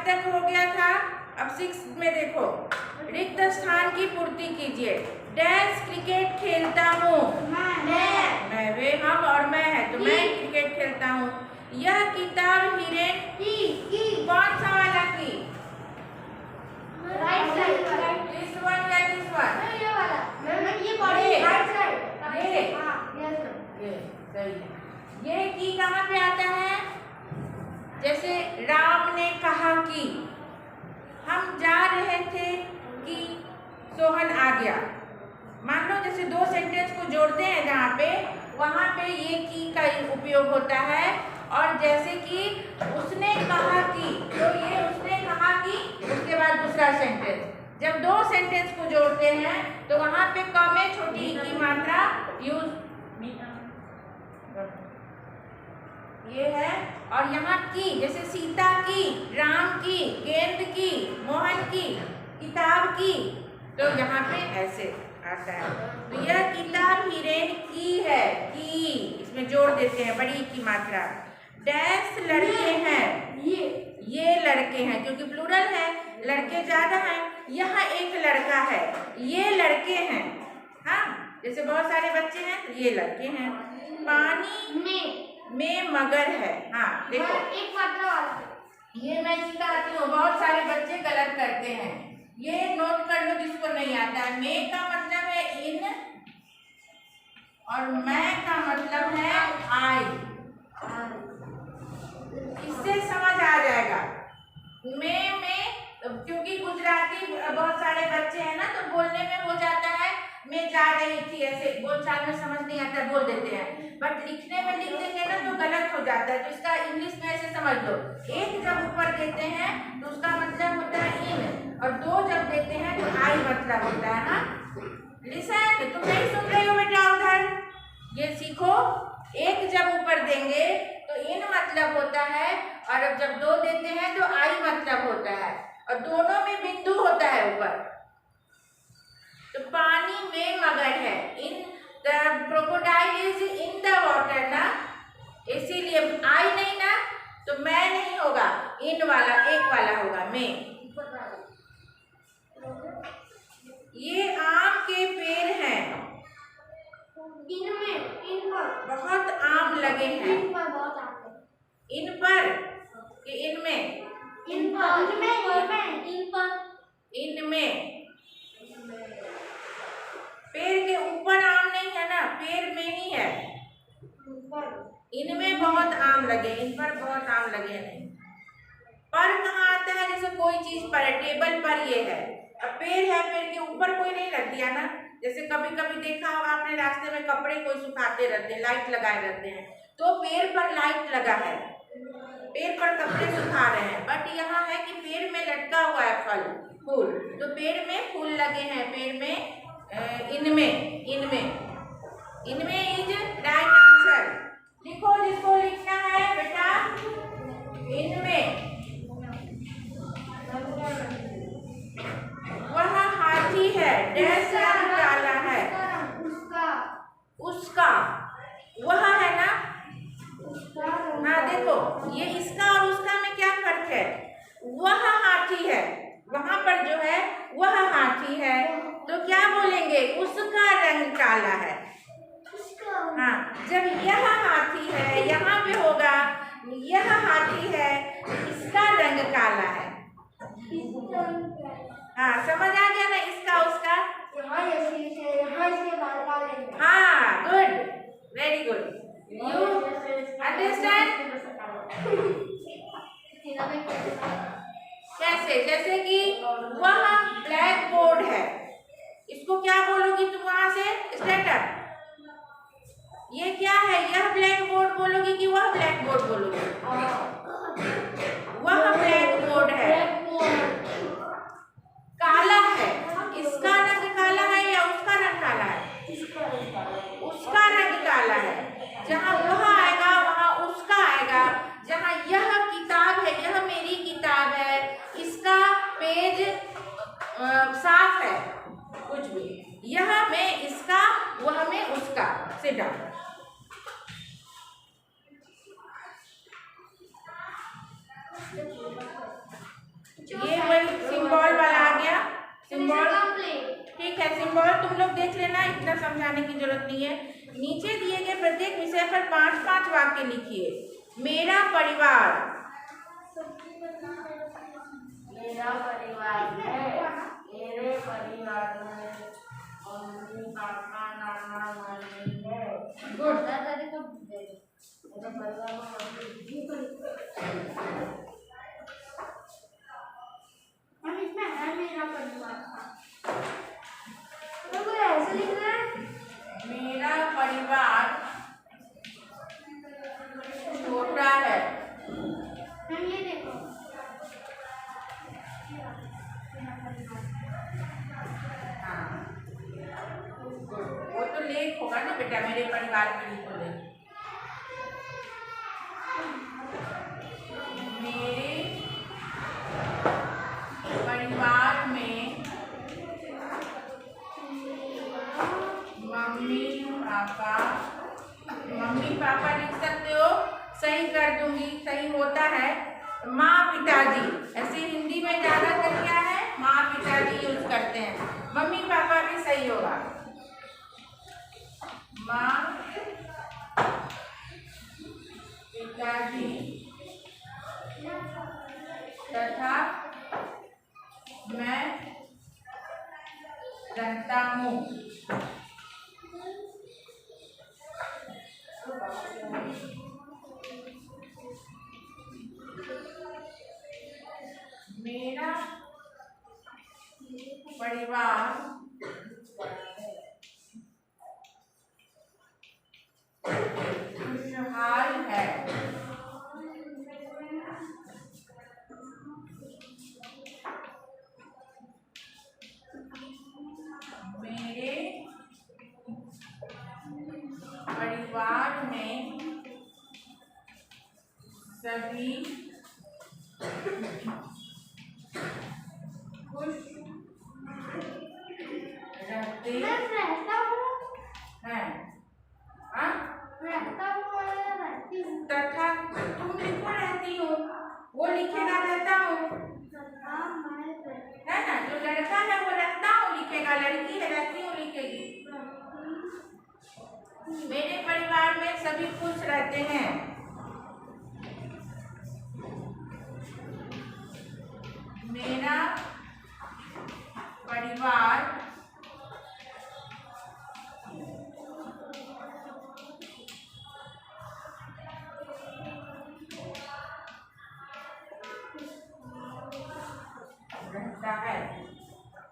तक हो गया था। अब 6 में देखो, रिक्त स्थान की पूर्ति कीजिए। डैश क्रिकेट खेलता हूँ। मैं, वे, हम और मैं है, तो मैं क्रिकेट खेलता हूँ। यह किताब हिरेन की कौन सा वाला की? Right side. दिस वन या दिस वन? ये वाला। मैम ये पढ़े राइट साइड। ये? हां, यस ये सही है। ये की कहाँ पे आता है? जैसे राम ने कहा कि, हम जा रहे थे कि सोहन आ गया। मान लो जैसे दो सेंटेंस को जोड़ते हैं जहाँ पे, वहाँ पे ये की का उपयोग होता है। और जैसे कि उसने कहा कि, तो ये उसने कहा कि, उसके बाद दूसरा सेंटेंस। जब दो सेंटेंस को जोड़ते हैं तो वहाँ पे क में छोटी ई की मात्रा यूज ये है। और यहाँ की, जैसे सीता की, राम की, गेंद की, मोहन की, किताब की, तो यहाँ पे ऐसे आता है। तो यह किताब हिरेन की है, की इसमें जोड़ देते हैं बड़ी की मात्रा। डैश लड़के हैं, ये लड़के हैं, क्योंकि प्लूरल है, लड़के ज्यादा हैं। यहाँ एक लड़का है, ये लड़के हैं। हाँ, जैसे बहुत सारे बच्चे हैं तो ये लड़के हैं। पानी में मगर है। हाँ देखो, एक मात्रा वाला। ये मैं सिखाती हूँ, बहुत सारे बच्चे गलत करते हैं। ये नोट कर लो जिसको नहीं आता है। में का मतलब है इन और मैं का मतलब है आई। इससे समझ आ जाएगा। में क्योंकि गुजराती बहुत सारे बच्चे हैं ना, तो बोलने में हो जाता है मैं जा रही थी, ऐसे बोलचाल में समझ नहीं आता, बोल देते हैं। बट लिखने में लिख देंगे ना तो गलत हो जाता है। तो इसका इंग्लिश में ऐसे समझ लो, एक जब ऊपर देते हैं तो उसका मतलब होता है इन, और दो जब देते हैं तो आई मतलब होता है। हाँ लिसन, तुम नहीं सुन रही हो बेटा उधर? ये सीखो, एक जब ऊपर देंगे तो इन मतलब होता है, और अब जब दो देते हैं तो आई मतलब होता है, और दोनों में बिंदु होता है ऊपर। तो पानी में मगर है, in the crocodile is in the water ना, इसीलिए आई नहीं ना, तो मैं नहीं होगा, इन वाला एक वाला होगा में। ये आम के पेड़ हैं, इन पर बहुत आम लगे हैं। इन पर बहुत आम है। इन पर कि इनमें? इन पर इनमें। पेड़ के ऊपर आम नहीं है ना, पेड़ में ही है। इनमें बहुत आम लगे, इन पर बहुत आम लगे नहीं। पर कहाँ आता है? जैसे कोई चीज पर है, टेबल पर ये है, अब पेड़ है, पेड़ के ऊपर कोई नहीं रख दिया ना। जैसे कभी कभी देखा होगा आपने, रास्ते में कपड़े कोई सुखाते रहते हैं, लाइट लगाए रहते हैं, तो पेड़ पर लाइट लगा है, पेड़ पर कपड़े सुखा रहे हैं। बट यहाँ है कि पेड़ में लटका हुआ है फल फूल, तो पेड़ में फूल लगे हैं, पेड़ में इनमें इज राइट आंसर। लिखो जिसको लिखना है बेटा, इनमें। वह हाथी है, डैश रंग काला है, उसका वह है ना। हाँ देखो, ये इसका और उसका में क्या फर्क है? वह हाथी है, वहां पर जो है वह हाथी है, तो क्या बोलेंगे? उसका रंग काला है। हाँ, जब यह हाथी है, यहाँ पे होगा यह हाथी है, इसका रंग काला है। हाँ समझ आ गया ना, इसका उसका। हाँ good, very good, you understand. कैसे? जैसे कि वह ब्लैक बोर्ड है, इसको क्या बोलोगी तुम? वहां से स्टेटअप, ये क्या है? यह ब्लैक बोर्ड बोलोगी कि वह ब्लैक बोर्ड बोलोगी? वह ब्लैक बोर्ड है, काला है, इसका रंग काला है या उसका रंग काला है? उसका रंग काला है। जहाँ वह आएगा वहाँ उसका आएगा। जहाँ यह किताब है, यह मेरी किताब है, इसका पेज साफ है, कुछ भी। यह में इसका, वह में उसका। Sit down. सिंबल तुम लोग देख लेना, इतना समझाने की जरूरत नहीं है। नीचे दिए गए प्रत्येक विषय पर 5-5 वाक्य लिखिए। मेरा परिवार, मेरा परिवार है, मेरे परिवार में मम्मी पापा नाना नानी है। गुड। दादाजी को दे दो। मेरे परिवार में हम इसमें है मेरा परिवार तो कोई ऐसे लिखना है। मेरा परिवार छोटा है। हम ये देखो हाँ, वो तो लेख होगा ना बेटा, मेरे परिवार में लिखो लेख। मेरे परिवार में मम्मी पापा लिख सकते हो, सही कर दूंगी, सही होता है। माँ पिताजी, ऐसे हिंदी में ज्यादातर क्या है, माँ पिताजी यूज करते हैं। मम्मी पापा भी सही होगा। माँ पिताजी तथा मैं रहता हूँ। मेरा परिवार खुशहाल है। मेरे परिवार में सभी खुश रहते मैं रहता हूँ, हैं। हाँ? रहता हूँ और रहती हूँ। तथा तुम लिखो रहती हो, वो लिखेगा रहता हूँ, तथा मैं रहती है ना। जो लड़का है वो रहता हूँ लिखेगा, लड़की है रहती हूँ लिखेगी। मेरे परिवार में सभी खुश रहते हैं। मेरा परिवार रहता है।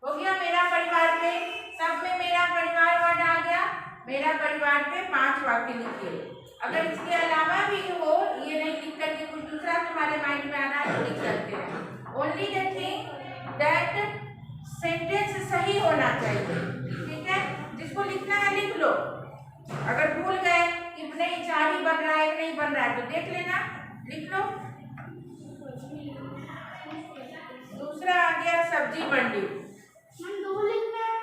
हो गया मेरा परिवार पे, सब में मेरा परिवार वर्ड आ गया। मेरा परिवार पे 5 वाक्य लिखिए। अगर इसके अलावा भी हो, ये नहीं लिख करके कुछ दूसरा तुम्हारे माइंड में आ रहा है तो लिख सकते हैं। Only the thing that sentence सही होना चाहिए, ठीक है। जिसको लिखना है लिख लो। अगर भूल गए कि नहीं 4 ही बन रहा है नहीं बन रहा है तो देख लेना, लिख लो। दूसरा आ गया सब्जी मंडी। हम 2 लिखना है।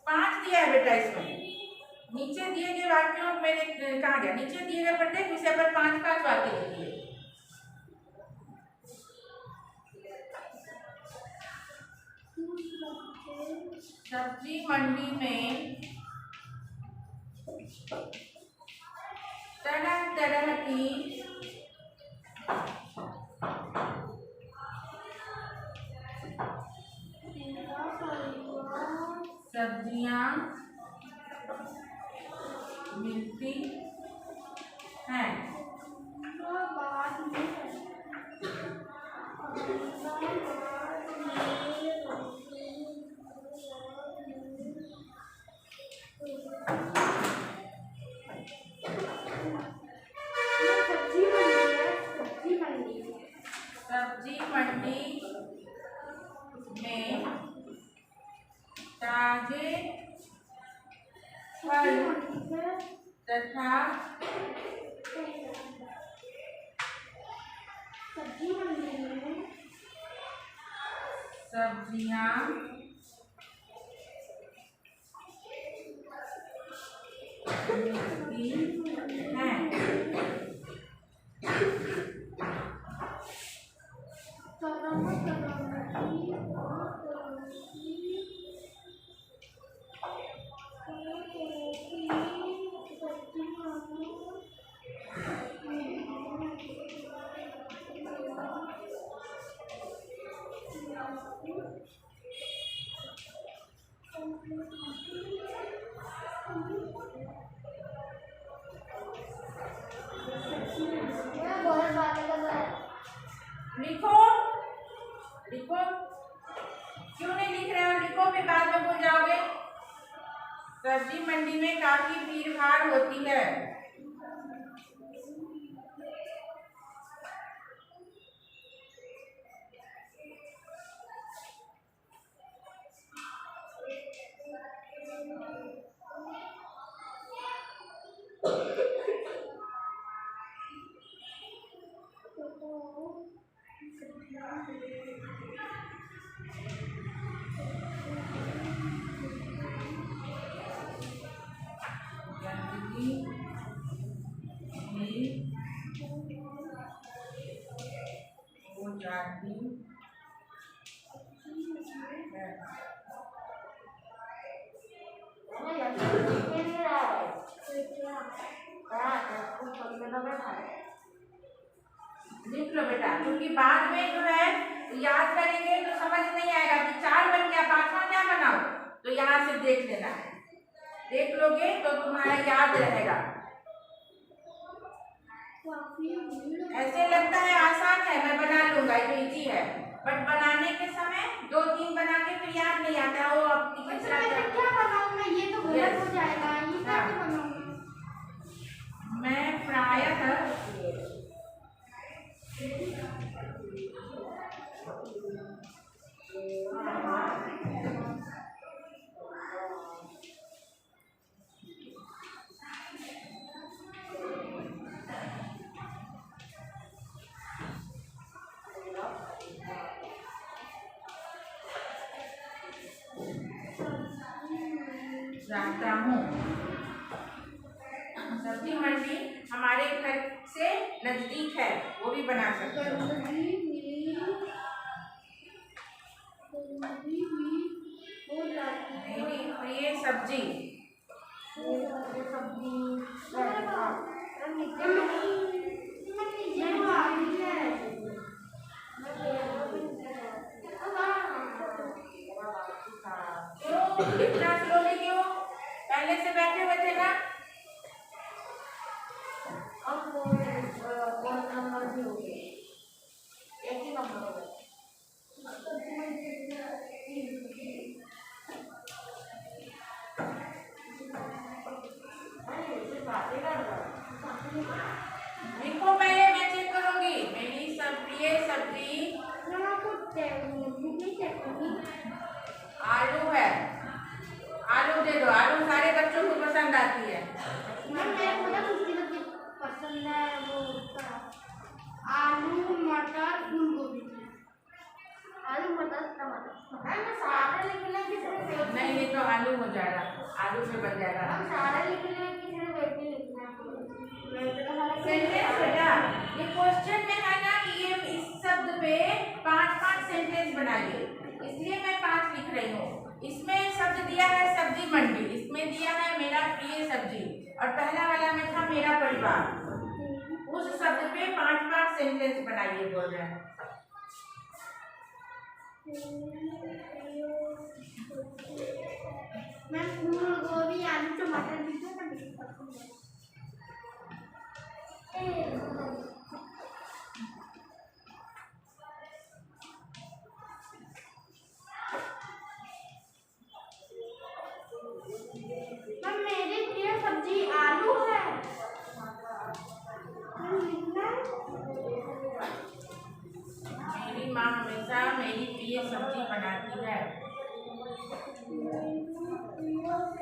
5 दिया है बेटा इसमें। नीचे दिए गए वाक्यों मेरे कहा गया, नीचे दिए गए प्रत्येक विषय पर 5-5 वाक्य लिखिए। सब्जी मंडी में तरह तरह की सब्जियां मिलती हैं। सब्जी मंडी में ताजे फल तथा सब्जियां मिलती हैं। लिखो लिखो, क्यों नहीं लिख रहे हो? लिखो, फिर बाद में भूल जाओगे। सब्जी मंडी में काफी भीड़ भाड़ होती है। लिख लो बेटा, क्योंकि बाद में जो है याद करेंगे तो समझ नहीं आएगा कि 4 बन गया, 5वां क्या बनाओ, तो यहाँ से देख लेना है। देख लोगे तो तुम्हारा याद रहेगा। ऐसे लगता है आसान है, मैं बना लूंगा, ये इजी है, बट बनाने के समय 2-3 बना के तो याद नहीं आता। वो अब क्या बनाऊंगा, ये तो गलत हो जाएगा, ये कैसे बनाऊंगा? मैं प्रायः जाता हूँ। सब्जी मंडी हमारे घर से नजदीक है, वो भी बना सकते हो। मेरी प्रिय सब्जी, इतना स्लोली क्यों? पहले से बैठे हुए थे ना। एक ही नंबर हो गया। लिखो, पहले मैं चेक करूंगी। मेरी प्रिय सब्जी आलू है। आलू दे दो, आलू सारे बच्चों को पसंद आती है। पसंद है वो आलू मटर फूलगोभी। आलू मटर टमाटर सारे लिखने की सिर्फ नहीं, ये तो आलू हो जाएगा, आलू से बन जाएगा। हम सारे लिखने की सिर्फ एक ही लिखना सेंटेंस बेटा, ये क्वेश्चन में है ना कि ये इस शब्द पे 5-5 सेंटेंस बनाइए, इसलिए मैं 5 लिख रही हूँ। इसमें शब्द दिया है सब्जी मंडी, इसमें दिया है मेरा प्रिय सब्जी, और पहला वाला में था मेरा परिवार। उस शब्द पे 5-5 सेंटेंस बनाइए, बोल रहे हैं। मैं फूलगोभी आलू टमाटर भी तो मेरी प्रिय सब्जी आलू है। मेरी माँ हमेशा मेरी प्रिय सब्जी बनाती है। मेरी माँ हमेशा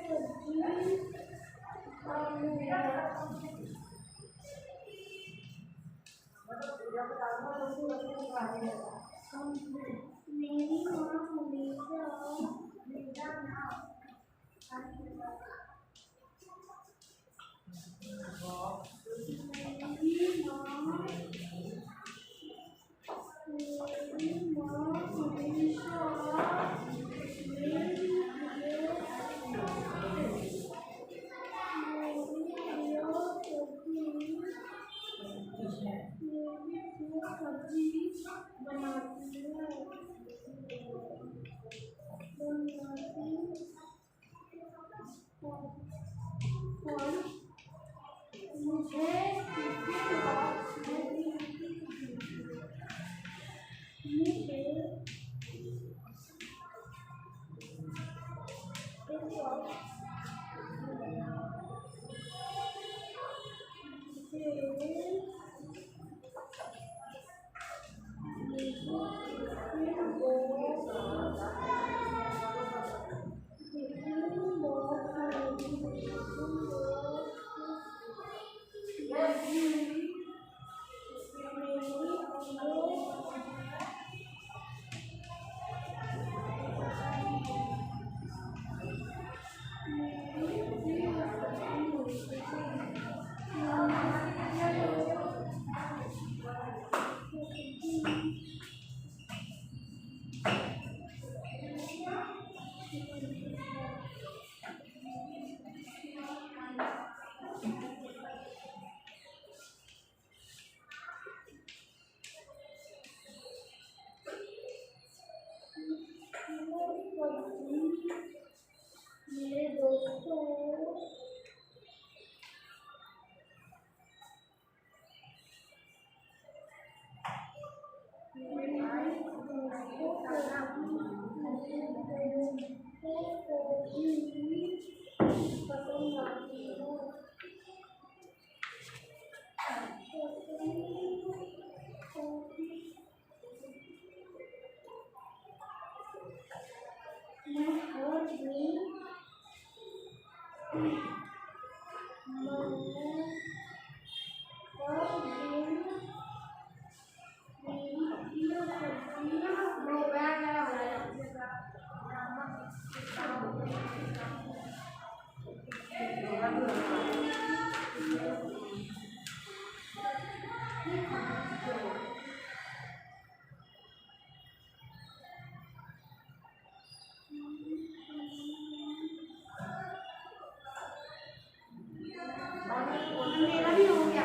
मेरा भी हो गया।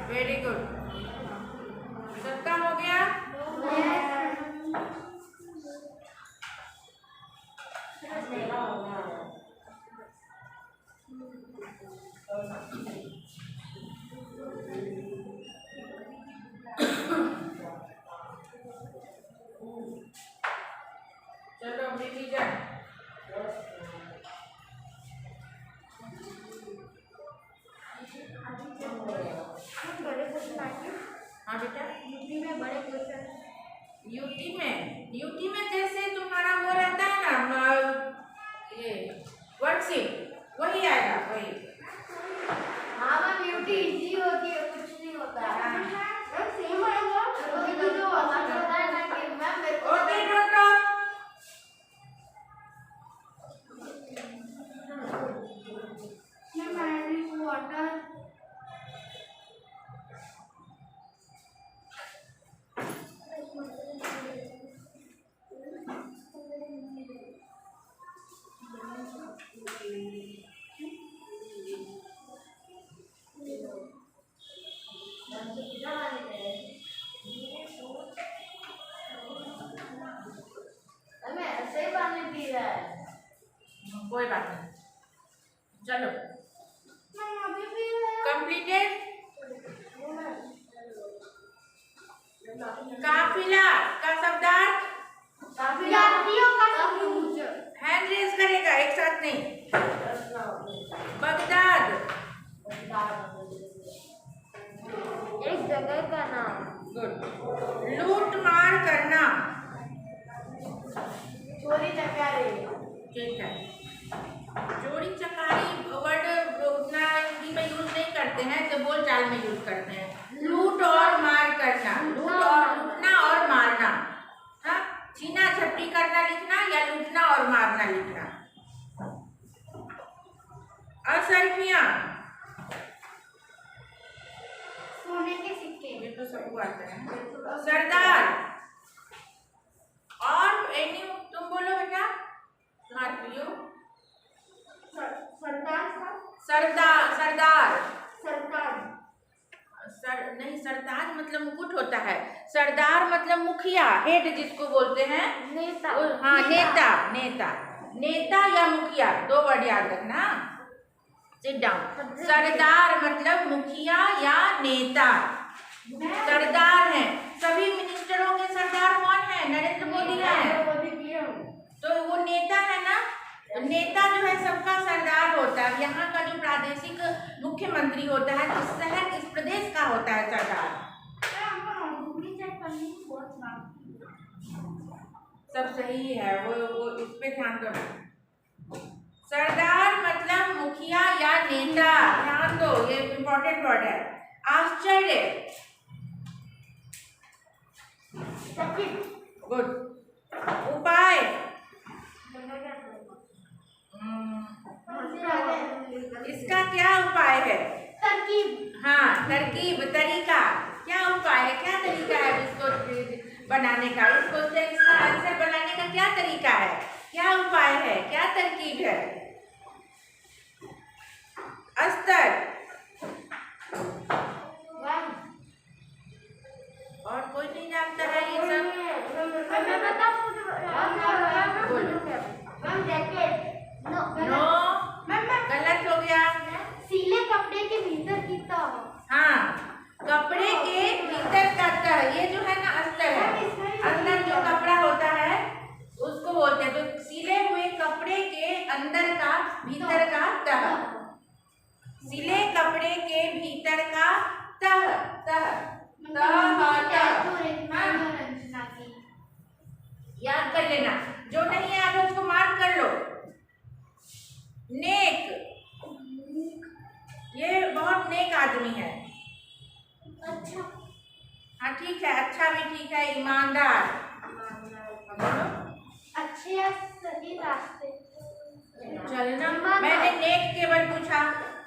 Very good. सबका हो गया? चलो रिवीजन। बड़े क्वेश्चन आएंगे हाँ बेटा। यूपी में बड़े क्वेश्चन। यूटी में जैसे तुम्हारा वो रहता है ना ये वर्कशीट वही आएगा वही। हाँ मैम यूटी इजी होती है, कुछ नहीं होता है। मैम सेम आएगा। कभी तो जो हमारा होता है ना कि मैम मेरे को okay doctor. Ma'am I drink water. हमें ऐसे ही पानी पी रहा है। कोई बात नहीं। चलो मैम अभी भी कंप्लीटेड। काफिला का शब्दार्थ यात्रियों का समूह। हैंड रेज करेगा, एक साथ नहीं। बगदाद एक जगह का नाम। गुड। लूट मार करना चोरी चकारी। ठीक है। चोरी चकारी वर्ड उतना हिंदी में यूज नहीं करते हैं, तो बोलचाल में यूज करते हैं। लूट और मार करना, लूटना और मारना। हाँ, छीना झपटी करना लिखना या लूटना और मारना लिखना। असरफियां सोने के सिक्के। ये तो सबको आता है। सरदार और एनी तुम बोलो बेटा। तुम्हारे प्रियो सरदार नहीं, सरदार मतलब मुकुट होता है। सरदार मतलब मुखिया, हेड जिसको बोलते हैं। नेता। हाँ नेता या मुखिया, दो वर्ड याद रखना। Sit down. सरदार मतलब मुखिया या नेता। सरदार है। सभी मिनिस्टरों के सरदार कौन है? नरेंद्र मोदी है। तो वो नेता है ना। नेता जो है सबका सरदार होता है। यहाँ का जो प्रादेशिक मुख्यमंत्री होता है, इस शहर इस प्रदेश का होता है सरदार। सब सही है, वो इस पे ध्यान दो। सरदार मतलब मुखिया या नेता, ध्यान दो, ये इम्पोर्टेंट वर्ड है। आश्चर्य गुड। उपाय इसका क्या उपाय है? तरकीब। हाँ, तरकीब, तरीका। क्या उपाय है, क्या तरीका है इसको बनाने का? इसका आंसर बनाने का क्या तरीका है, क्या उपाय है, क्या तरकीब है? अस्तर और कोई नहीं जानता है ये सब। नो गलत हो गया। सीले कपड़े के भीतर की तह। हाँ, कपड़े के भीतर का तह, ये जो है ना अस्तर है। रंजना की। याद कर लेना, जो नहीं याद हो उसको मार्क कर लो। नेक, ये बहुत नेक आदमी है। अच्छा, हाँ ठीक है, अच्छा भी ठीक है। ईमानदार, बोलो। अच्छे या सही रास्ते चलना, ईमानदार। मैंने नेक केवल पूछा।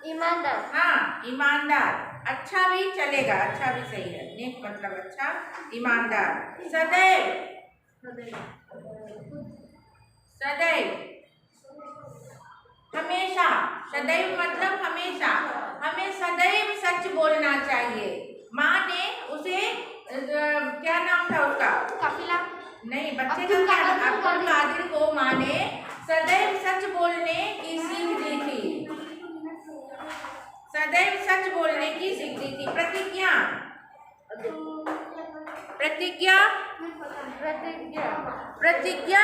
ईमानदार। हाँ ईमानदार, अच्छा भी चलेगा, अच्छा भी सही है। नेक मतलब अच्छा, ईमानदार। सदैव, सदैव, हमेशा। सदैव मतलब हमेशा, हमें सदैव सच बोलना चाहिए। माँ ने उसे क्या नाम था उसका? कपिला। नहीं, बच्चे का क्या? अब्दुल कादिर को माँ ने सदैव सच बोलने की सीख दी थी। सदैव सच बोलने की सीख दी थी। प्रतिज्ञा, प्रतिज्ञा, प्रतिज्ञा। प्रतिज्ञा